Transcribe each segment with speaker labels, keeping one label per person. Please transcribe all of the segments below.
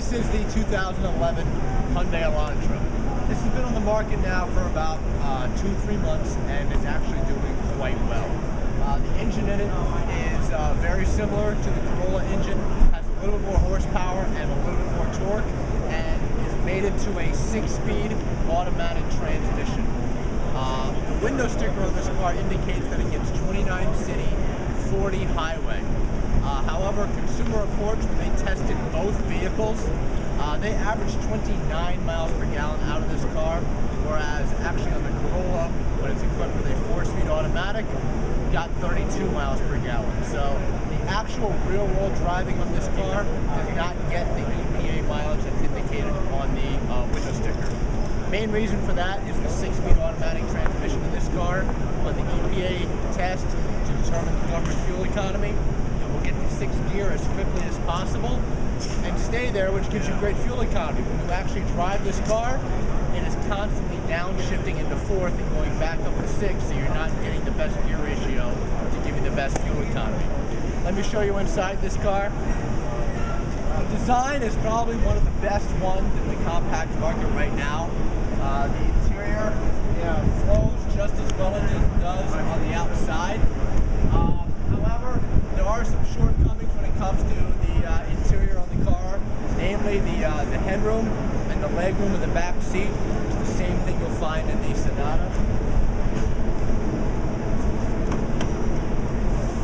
Speaker 1: This is the 2011 Hyundai Elantra. This has been on the market now for about 2-3 months and is actually doing quite well. The engine in it is very similar to the Corolla engine, has a little bit more horsepower and a little bit more torque, and is mated to a 6-speed automatic transmission. The window sticker on this car indicates that it gets 29 city, 40 highway. However, Consumer Reports, when they tested both vehicles, they averaged 29 miles per gallon out of this car, whereas actually on the Corolla, when it's equipped with a 4-speed automatic, got 32 miles per gallon. So the actual real-world driving on this car does not get the EPA mileage that's indicated on the window sticker. Main reason for that is the 6-speed automatic transmission in this car. On the EPA test to determine the government fuel economy, it will get to 6th gear as quickly as possible and stay there, which gives you great fuel economy. When you actually drive this car, it is constantly downshifting into 4th and going back up to 6th, so you're not getting the best gear ratio to give you the best fuel economy. Let me show you inside this car. The design is probably one of the best ones in the compact market right now. The interior flows just as well as it does on the outside. However, there are some shortcomings when it comes to the interior on the car, namely the headroom and the legroom in the back seat. It's the same thing you'll find in the Sonata.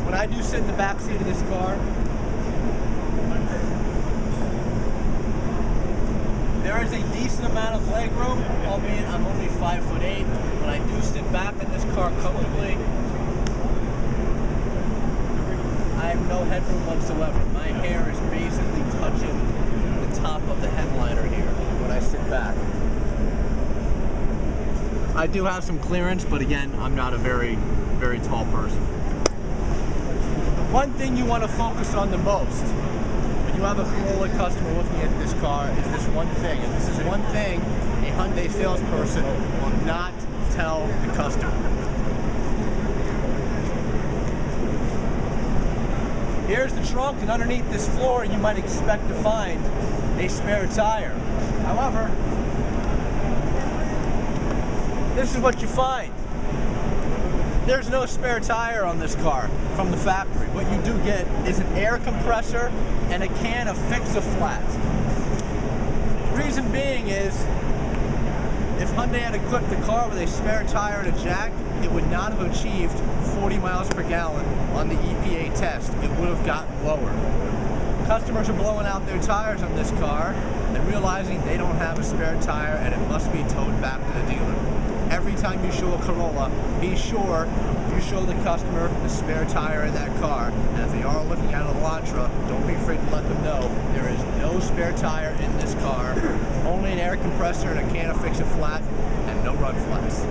Speaker 1: When I do sit in the back seat of this car, there is a decent amount of legroom, albeit I'm only 5'8". When I do sit back in this car comfortably, I have no headroom whatsoever. My hair is basically touching the top of the headliner here when I sit back. I do have some clearance, but again, I'm not a very tall person. The one thing you want to focus on the most when you have a Corolla customer looking at this car is this one thing, and this is one thing a Hyundai salesperson will not tell the customer. Here's the trunk, and underneath this floor you might expect to find a spare tire. However, this is what you find. There's no spare tire on this car from the factory. What you do get is an air compressor and a can of Fix-A-Flat. Reason being is, if Hyundai had equipped the car with a spare tire and a jack, it would not have achieved 40 miles per gallon on the EPA test. It would have gotten lower. Customers are blowing out their tires on this car and realizing they don't have a spare tire and it must be towed back to the dealer. Every time you show a Corolla, be sure you show the customer the spare tire in that car. And if they are looking at an Elantra, don't be afraid to let them know there is no spare tire in this car, only an air compressor and a can of Fix-A-Flat, and no run flats.